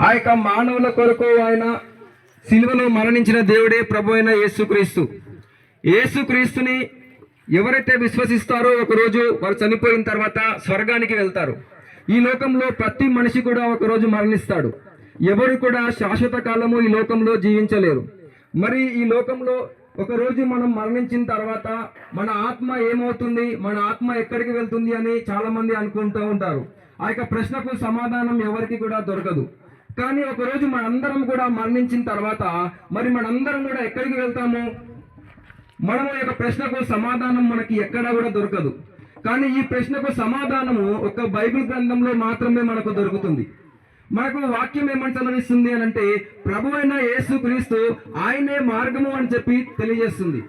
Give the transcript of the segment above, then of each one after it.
ఆ యొక్క మానవుల కొరకు ఆయన సిలువలో మరణించిన దేవుడే ప్రభు అయిన యేసుక్రీస్తు. యేసుక్రీస్తుని ఎవరైతే విశ్వసిస్తారో ఒకరోజు వారు చనిపోయిన తర్వాత స్వర్గానికి వెళ్తారు. ఈ లోకంలో ప్రతి మనిషి కూడా ఒకరోజు మరణిస్తాడు. ఎవరు కూడా శాశ్వత కాలము ఈ లోకంలో జీవించలేరు. మరి ఈ లోకంలో ఒకరోజు మనం మరణించిన తర్వాత మన ఆత్మ ఏమవుతుంది, మన ఆత్మ ఎక్కడికి వెళ్తుంది అని చాలా మంది అనుకుంటూ ఉంటారు. ఆ యొక్క ప్రశ్నకు సమాధానం ఎవరికి కూడా దొరకదు. కానీ ఒకరోజు మనందరం కూడా మరణించిన తర్వాత మరి మనందరం కూడా ఎక్కడికి వెళ్తాము? మనము యొక్క ప్రశ్నకు సమాధానం మనకి ఎక్కడా కూడా దొరకదు. కానీ ఈ ప్రశ్నకు సమాధానము ఒక బైబిల్ గ్రంథంలో మాత్రమే మనకు దొరుకుతుంది. మనకు వాక్యం ఏమని చదివిస్తుంది అని అంటే ప్రభు అయిన యేసుక్రీస్తు ఆయనే మార్గము అని చెప్పి తెలియజేస్తుంది.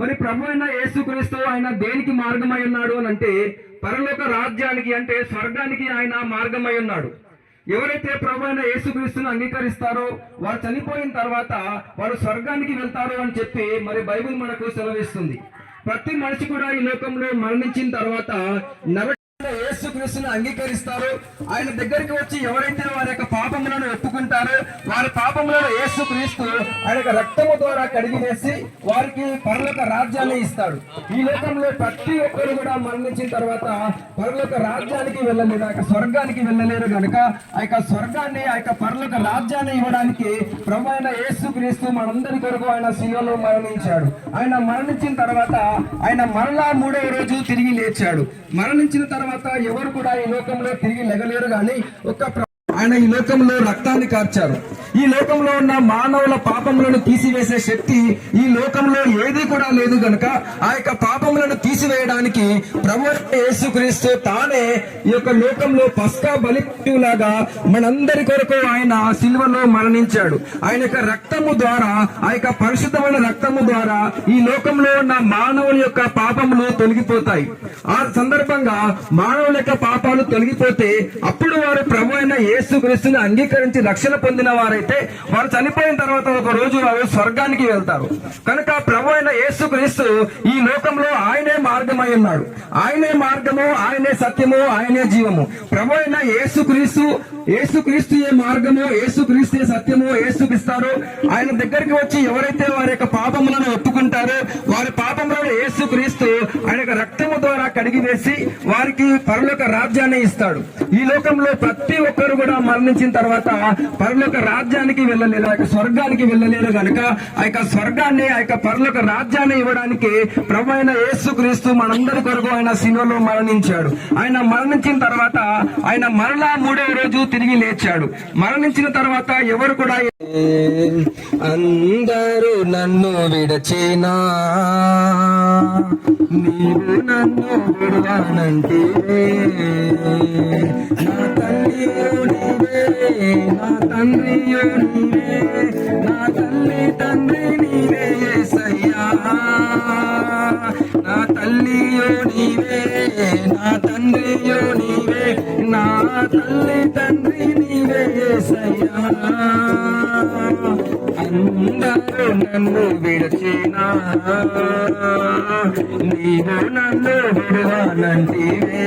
మరి ప్రభు అయిన యేసుక్రీస్తు ఆయన దేనికి మార్గమై ఉన్నాడు అని అంటే పరలోక రాజ్యానికి అంటే స్వర్గానికి ఆయన మార్గమై ఉన్నాడు. ఎవరైతే ప్రభు అయిన యేసుక్రీస్తును అంగీకరిస్తారో వారు చనిపోయిన తర్వాత వారు స్వర్గానికి వెళ్తారు అని చెప్పి మరి బైబిల్ మనకు సెలవిస్తుంది. ప్రతి మనిషి కూడా ఈ లోకంలో మరణించిన తర్వాత యేసుక్రీస్తును అంగీకరిస్తారు. ఆయన దగ్గరికి వచ్చి ఎవరైతే వారి యొక్క పాపములను ఒప్పుకుంటారో వారి పాపములను యేసుక్రీస్తు ఆయన యొక్క రక్తము ద్వారా కడిగివేసి వారికి పరలోక రాజ్యాన్ని ఇస్తాడు. ఈ లోకంలో ప్రతి ఒక్కరు కూడా మరణించిన తర్వాత పరలోక రాజ్యానికి వెళ్ళలేరు, ఆ యొక్క స్వర్గానికి వెళ్ళలేరు కనుక ఆ యొక్క స్వర్గాన్ని ఆ యొక్క పరలోక రాజ్యాన్ని ఇవ్వడానికి ప్రభు అయిన యేసుక్రీస్తు మనందరి కొరకు ఆయన శిలువలో మరణించాడు. ఆయన మరణించిన తర్వాత ఆయన మరలా 3వ రోజు తిరిగి లేచాడు. మరణించిన తర్వాత ఎవరు కూడా ఈ లోకంలో తిరిగి లెగలేరు. కానీ ఆయన ఈ లోకంలో రక్తాన్ని కార్చారు. ఈ లోకంలో ఉన్న మానవుల పాపములను తీసివేసే శక్తి ఈ లోకంలో ఏది కూడా లేదు గనుక ఆ యొక్క పాపములను తీసివేయడానికి ప్రభువైన యేసుక్రీస్తు తానే ఈ యొక్క లోకంలో పస్కా బలిలాగా మనందరి కొరకు ఆయన సిలువలో మరణించాడు. ఆయన యొక్క రక్తము ద్వారా ఆ యొక్క పరిశుద్ధమైన రక్తము ద్వారా ఈ లోకంలో ఉన్న మానవుల యొక్క పాపములు తొలగిపోతాయి. ఆ సందర్భంగా మానవుల యొక్క పాపాలు తొలగిపోతే అప్పుడు వారు ప్రభువైన యేసుక్రీస్తుని అంగీకరించి రక్షణ పొందిన వారైతే వారు చనిపోయిన తర్వాత ఒక రోజు వారు స్వర్గానికి వెళ్తారు. కనుక ప్రభు అయిన యేసుక్రీస్తు ఈ లోకంలో ఆయనే మార్గమై ఉన్నాడు. ఆయనే మార్గము, ఆయనే సత్యము, ఆయనే జీవము. ప్రభు అయిన యేసుక్రీస్తు ఏ మార్గము, యేసుక్రీస్తు సత్యము, యేసుక్రీస్తారో ఆయన దగ్గరికి వచ్చి ఎవరైతే వారి యొక్క పాపములను ఒప్పుకుంటారో వారి పాపములను యేసుక్రీస్తు ఆయన యొక్క రక్తము ద్వారా కడిగి వేసి వారికి పరలోక రాజ్యాన్ని ఇస్తాడు. ఈ లోకంలో ప్రతి ఒక్కరు కూడా మరణించిన తర్వాత పరలోక రాజ్యానికి వెళ్ళలేరు, ఆ యొక్క స్వర్గానికి వెళ్ళలేరు కనుక ఆ యొక్క స్వర్గాన్ని ఆ యొక్క పరలోక రాజ్యాన్ని ఇవ్వడానికి ప్రభు అయిన యేసుక్రీస్తు మనందరి కొరకు ఆయన శిలువలో మరణించాడు. ఆయన మరణించిన తర్వాత ఆయన మరలా 3వ రోజు తిరిగి లేచాడు. మరణించిన తర్వాత ఎవరు కూడా అందరూ నన్ను విడచినా నీవు నన్ను విడవానంటే నా తల్లియో నీవే, నా తండ్రియో నీవే, నా తల్లి తండ్రి నీవే యేసయ్యా. నా తల్లియో నీవే, నా తండ్రియో నీవే, నా తల్లి తండ్రి నీవే యేసయ్యా. అందరూ నన్ను విడచినా నీవు నన్ను విడవానంటివే.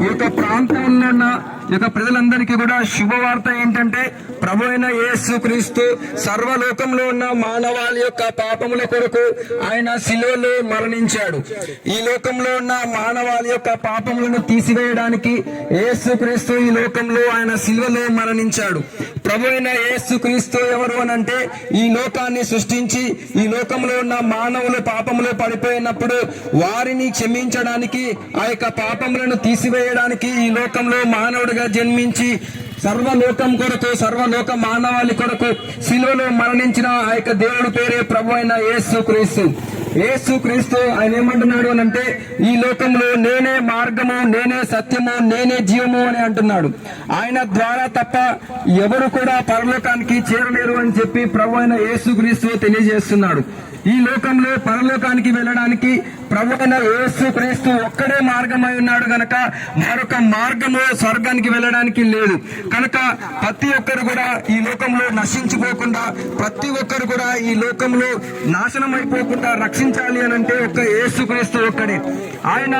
ఈ యొక్క ప్రాంతంలో ఉన్న ఈ యొక్క ప్రజలందరికీ కూడా శుభవార్త ఏంటంటే ప్రభు అయిన యేసుక్రీస్తు సర్వలోకంలో ఉన్న మానవాళి యొక్క పాపముల కొరకు ఆయన శిలువలో మరణించాడు. ఈ లోకంలో ఉన్న మానవాళి యొక్క పాపములను తీసివేయడానికి యేసుక్రీస్తు ఈ లోకంలో ఆయన శిలువలో మరణించాడు. ప్రభు అయిన యేసుక్రీస్తు ఎవరు అనంటే ఈ లోకాన్ని సృష్టించి ఈ లోకంలో ఉన్న మానవులు పాపములు పడిపోయినప్పుడు వారిని క్షమించడానికి ఆ యొక్క పాపములను తీసివేయడానికి ఈ లోకంలో మానవుడిగా జన్మించి సర్వలోకం కొరకు సర్వలోక మానవాళి కొరకు శిలువలో మరణించిన ఆ యొక్క దేవుడి పేరే ప్రభు అయిన యేసుక్రీస్తు. యేసుక్రీస్తు ఆయన ఏమంటున్నాడు అని అంటే ఈ లోకంలో నేనే మార్గము, నేనే సత్యము, నేనే జీవము అని అంటున్నాడు. ఆయన ద్వారా తప్ప ఎవరు కూడా పరలోకానికి చేరలేరు అని చెప్పి ప్రభు అయిన యేసుక్రీస్తు తెలియజేస్తున్నాడు. ఈ లోకంలో పరలోకానికి వెళ్ళడానికి ప్రభు అయిన యేసుక్రీస్తు ఒక్కడే మార్గమై ఉన్నాడు గనక మరొక మార్గము స్వర్గానికి వెళ్ళడానికి లేదు. కనుక ప్రతి ఒక్కరు కూడా ఈ లోకంలో నశించిపోకుండా, ప్రతి ఒక్కరు కూడా ఈ లోకంలో నాశనం అయిపోకుండా రక్షించాలి అని అంటే ఒక్క యేసుక్రీస్తు ఒక్కడే. ఆయన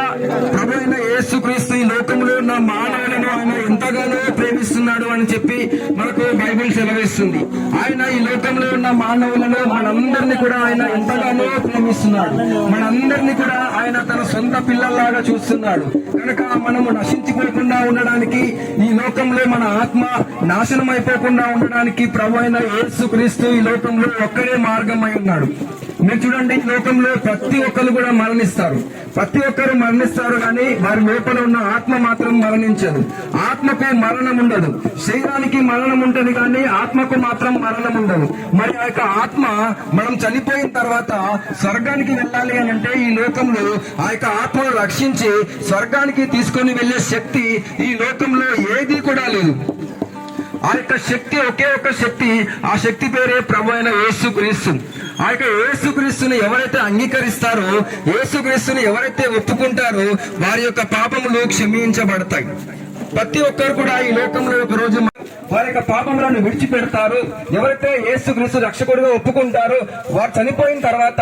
ప్రభు అయిన యేసుక్రీస్తు ఈ లోకంలో ఉన్న మానవులను ఆయన ఎంతగానో ప్రేమిస్తున్నాడు అని చెప్పి మనకు బైబిల్ సెలవిస్తుంది. ఆయన ఈ లోకంలో ఉన్న మానవులను మనందరినీ కూడా ఆయన ఎంతగానో ప్రేమిస్తున్నాడు. మనందరినీ కూడా ఆయన తన సొంత పిల్లల్లాగా చూస్తున్నాడు. కనుక మనము నశించిపోకుండా ఉండడానికి, ఈ లోకంలో మన ఆత్మ నాశనం అయిపోకుండా ఉండడానికి ప్రభు అయిన యేసుక్రీస్తు ఈ లోకంలో ఒక్కడే మార్గం అయి ఉన్నాడు. మీరు చూడండి, ఈ లోకంలో ప్రతి ఒక్కరు కూడా మరణిస్తారు. ప్రతి ఒక్కరు మరణిస్తారు, కానీ వారి లోపల ఉన్న ఆత్మ మాత్రం మరణించదు. ఆత్మకు మరణం ఉండదు. శరీరానికి మరణం ఉంటది, కానీ ఆత్మకు మాత్రం మరణం ఉండదు. మరి ఆ యొక్క ఆత్మ మనం చనిపోయిన తర్వాత స్వర్గానికి వెళ్ళాలి అని అంటే, ఈ లోకంలో ఆ యొక్క ఆత్మను రక్షించి స్వర్గానికి తీసుకొని వెళ్లే శక్తి ఈ లోకంలో ఏది కూడా లేదు. ఆ యొక్క శక్తి ఒకే ఒక శక్తి, ఆ శక్తి పేరే ప్రభు అయిన యేసుక్రీస్తు. ఆ యొక్క యేసుక్రీస్తుని ఎవరైతే అంగీకరిస్తారో, యేసుక్రీస్తుని ఎవరైతే ఒప్పుకుంటారో, వారి యొక్క పాపములు క్షమించబడతాయి. ప్రతి ఒక్కరు కూడా ఈ లోకంలో ఒక రోజు వారి యొక్క పాపములను విడిచిపెడతారు. ఎవరైతే యేసుక్రీస్తు రక్షకుడిగా ఒప్పుకుంటారో, వారు చనిపోయిన తర్వాత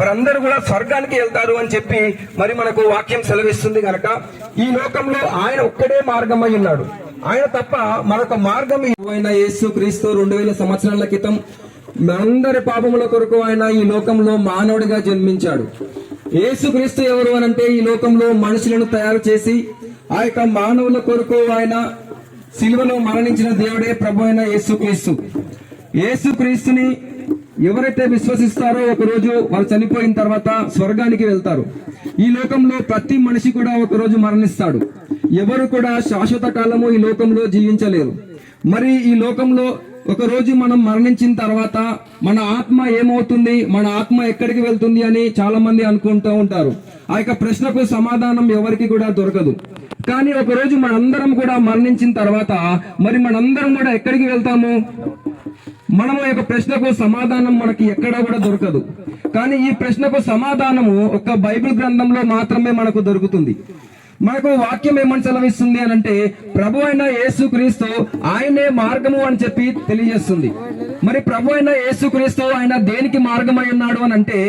వారందరూ కూడా స్వర్గానికి వెళ్తారు అని చెప్పి మరి మనకు వాక్యం సెలవిస్తుంది. కనుక ఈ లోకంలో ఆయన ఒక్కడే మార్గం అయి ఉన్నాడు. ఆయన తప్ప మరొక మార్గం యేసుక్రీస్తు 2000 సంవత్సరాల క్రితం మనందరి పాపముల కొరకు ఆయన ఈ లోకంలో మానవుడిగా జన్మించాడు. యేసుక్రీస్తు ఎవరు అనంటే, ఈ లోకంలో మనుషులను తయారు చేసి ఆ యొక్క మానవుల కొరకు ఆయన సిలువలో మరణించిన దేవుడే ప్రభు అయిన యేసుక్రీస్తు. యేసుక్రీస్తుని ఎవరైతే విశ్వసిస్తారో, ఒక రోజు వారు చనిపోయిన తర్వాత స్వర్గానికి వెళ్తారు. ఈ లోకంలో ప్రతి మనిషి కూడా ఒక రోజు మరణిస్తాడు. ఎవరు కూడా శాశ్వత కాలము ఈ లోకంలో జీవించలేరు. మరి ఈ లోకంలో ఒక రోజు మనం మరణించిన తర్వాత మన ఆత్మ ఏమవుతుంది, మన ఆత్మ ఎక్కడికి వెళ్తుంది అని చాలా మంది అనుకుంటూ ఉంటారు. ఆ యొక్క ప్రశ్నకు సమాధానం ఎవరికి కూడా దొరకదు. కానీ ఒక రోజు మనందరం కూడా మరణించిన తర్వాత మరి మనందరం కూడా ఎక్కడికి వెళ్తాము? మనము యొక్క ప్రశ్నకు సమాధానం మనకి ఎక్కడా కూడా దొరకదు. కానీ ఈ ప్రశ్నకు సమాధానము ఒక్క బైబిల్ గ్రంథంలో మాత్రమే మనకు దొరుకుతుంది. మనకు వాక్యం ఏమని సెలవిస్తుంది అని అంటే, ప్రభు అయిన యేసుక్రీస్తు ఆయనే మార్గము అని చెప్పి తెలియజేస్తుంది. మరి ప్రభు అయిన యేసుక్రీస్తు ఆయన దేనికి మార్గమై ఉన్నాడు అని అంటే,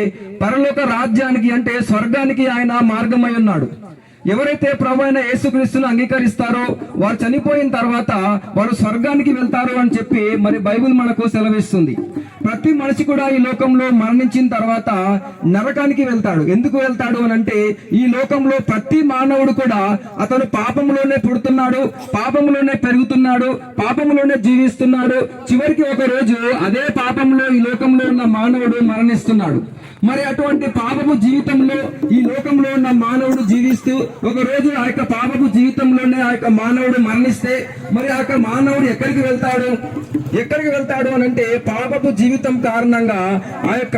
పరలోక రాజ్యానికి అంటే స్వర్గానికి ఆయన మార్గమై ఉన్నాడు. ఎవరైతే ప్రభు అయిన యేసుక్రీస్తును అంగీకరిస్తారో, వారు చనిపోయిన తర్వాత వారు స్వర్గానికి వెళ్తారు అని చెప్పి మరి బైబిల్ మనకు సెలవిస్తుంది. ప్రతి మనిషి కూడా ఈ లోకంలో మరణించిన తర్వాత నరకానికి వెళ్తాడు. ఎందుకు వెళ్తాడు అని అంటే, ఈ లోకంలో ప్రతి మానవుడు కూడా అతను పాపంలోనే పుడుతున్నాడు, పాపంలోనే పెరుగుతున్నాడు, పాపంలోనే జీవిస్తున్నాడు. చివరికి ఒక రోజు అదే పాపంలో ఈ లోకంలో ఉన్న మానవుడు మరణిస్తున్నాడు. మరి అటువంటి పాపపు జీవితంలో ఈ లోకంలో ఉన్న మానవుడు జీవిస్తూ ఒక రోజు ఆ యొక్క పాపపు జీవితంలోనే ఆ యొక్క మానవుడు మరణిస్తే, మరి ఆ యొక్క మానవుడు ఎక్కడికి వెళ్తాడు అని అంటే, పాపపు జీవితం కారణంగా ఆ యొక్క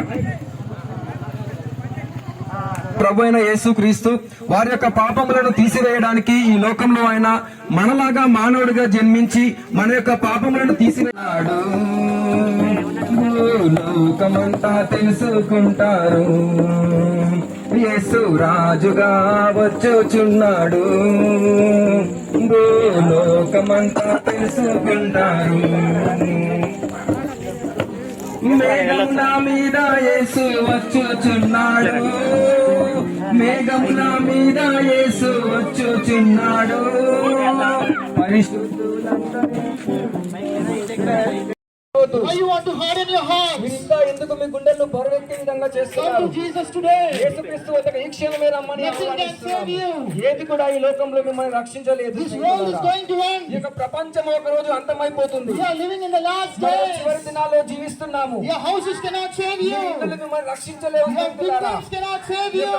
ప్రభు అయిన యేసుక్రీస్తు వారి యొక్క పాపములను తీసివేయడానికి ఈ లోకంలో ఆయన మనలాగా మానవుడిగా జన్మించి మన యొక్క పాపములను తీసివేయనాడు. లోకమంతా తెలుసుకుంటారు, యేసు రాజుగా వచ్చుచున్నాడు. లోకమంతా తెలుసుకుంటారు. మేఘముల మీద యేసు వచ్చుచున్నాడు, మేఘముల మీద యేసు వచ్చుచున్నాడు. Why you want to harden your heart? ఇంకా ఎందుకు మీ గుండెలను బరువెక్కే విధంగా చేస్తున్నారు? Come to Jesus today. యేసుక్రీస్తు వద్దకు ఈ క్షణమే రమ్మని Nothing can save you. ఏది కూడా ఈ లోకంలో మిమ్మల్ని రక్షించలేదు. This world is going to end. ఈ యొక్క ప్రపంచం ఒక రోజు అంతమైపోతుంది. We are living in the last మనం days. చివరి దినాల్లో జీవిస్తున్నాము. Your houses cannot save me you. ఇల్లులు మిమ్మల్ని రక్షించలేవు. Your buildings cannot save you.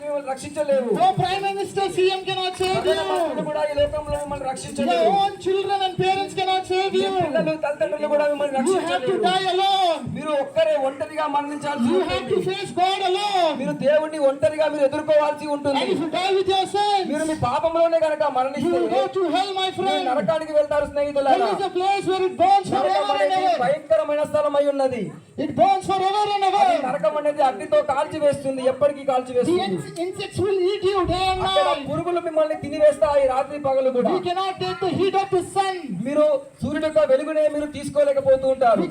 మిమ్మల్ని రక్షించలేవు. Your prime minister CM cannot save ప్రధానమంత్రులు you. కూడా ఈ లోకంలో మిమ్మల్ని Your రక్షించలేవు. own children and parents cannot save you. పిల్లలు తల్లిదండ్రులు కూడా మిమ్మల్ని You have to రక్షించలేరు. die alone. మీరు ఒక్కరే ఒంటరిగా మరణించాల్సి You have to ఉంటుంది. face God alone. మీరు దేవుణ్ణి ఒంటరిగా మీరు ఎదుర్కోవాల్సి ఉంటుంది. And if you die with your sins, మీరు మీ పాపంలోనే కనుక you మరణిస్తే will go to hell, my మీరు friend. నరకానికి వెళ్తారు Hell స్నేహితులారా. is a place where it burns నరకం forever and అనేది ever. భయంకరమైన భయంకరమైన స్థలం అయి ఉన్నది. It burns forever and అది ever. నరకం అనేది అగ్నితో కాల్చి వేస్తుంది, ఎప్పటికీ కాల్చి The వేస్తుంది. insects will eat you day and అక్కడ night. పురుగులు మిమ్మల్ని తినివేస్తాయి రాత్రి పగలు కూడా. We cannot take the heat of the sun. మీరు సూర్యుడి యొక్క వెలుగునే మీరు తీసుకోలేకపోతూ ఉంటారు. We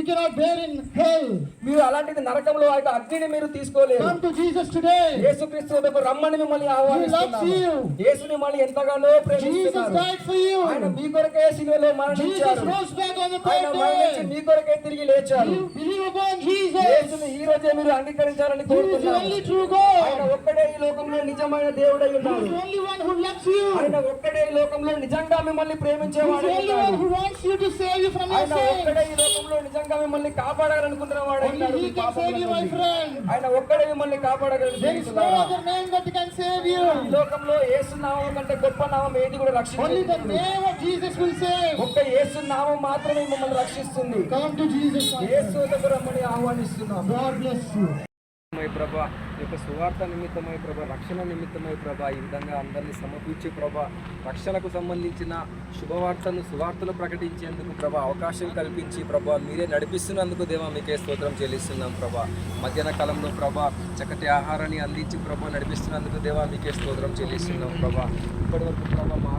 cannot bear in hell. మీరు అలాంటిది నరకంలో ఆ యొక్క అగ్నిని మీరు తీసుకోలేరు. Come to Jesus today. యేసుక్రీస్తు వద్దకు రమ్మని మిమ్మల్ని He ఆహ్వానిస్తున్నాము. loves you. యేసు మిమ్మల్ని ఎంతగానో Jesus ప్రేమిస్తున్నారు. died for you. ఆయన మీ కొరకే శిలువలో Jesus మరణించారు. rose back on the ఆయన third మరణించి day. మీ కొరకే తిరిగి లేచారు. Believe upon Jesus. యేసుని ఈ రోజే మీరు అంగీకరించాలని He is the కోరుతున్నాను. only true ఆయన God. ఒక్కడే ఈ లోకంలో నిజమైన దేవుడై He is ఉన్నాడు. the only one who loves you. ఆయన ఒక్కడే ఈ లోకంలో నిజంగా మిమ్మల్ని He is ప్రేమించేవాడు the only one who wants you to save you from your ఆయన sins. ఒక్కడే ఈ లోకంలో నిజంగా మిమ్మల్ని కాపాడాలనుకుంటున్న వాడు Only He can save you, my friend. ఆయన ఒక్కడే మిమ్మల్ని కాపాడగలడు. There is no other name that can save you. ఈ లోకంలో యేసు నామం కంటే గొప్ప నామం ఏది కూడా Only the రక్షించదు. name of Jesus will save. ఒక్క యేసు నామం మాత్రమే మిమ్మల్ని రక్షిస్తుంది. Come to Jesus. my Yesu friend. దగ్గర రమ్మని ఆహ్వానిస్తున్నాం. God bless you. ప్రభా ఈ యొక్క సువార్త నిమిత్తమై ప్రభా, రక్షణ నిమిత్తమై ప్రభా, ఈ విధంగా అందరినీ సమర్పించి ప్రభా, రక్షణకు సంబంధించిన శుభవార్తను సువార్తలు ప్రకటించేందుకు ప్రభా అవకాశం కల్పించి ప్రభా మీరే నడిపిస్తున్నందుకు దేవా మీకే స్తోత్రం చెల్లిస్తున్నాం ప్రభా. మధ్యాహ్న కాలంలో ప్రభా చక్కటి ఆహారాన్ని అందించి ప్రభా నడిపిస్తున్నందుకు దేవా మీకే స్తోత్రం చెల్లిస్తున్నాం ప్రభా. ఇప్పటి వరకు ప్రభా మా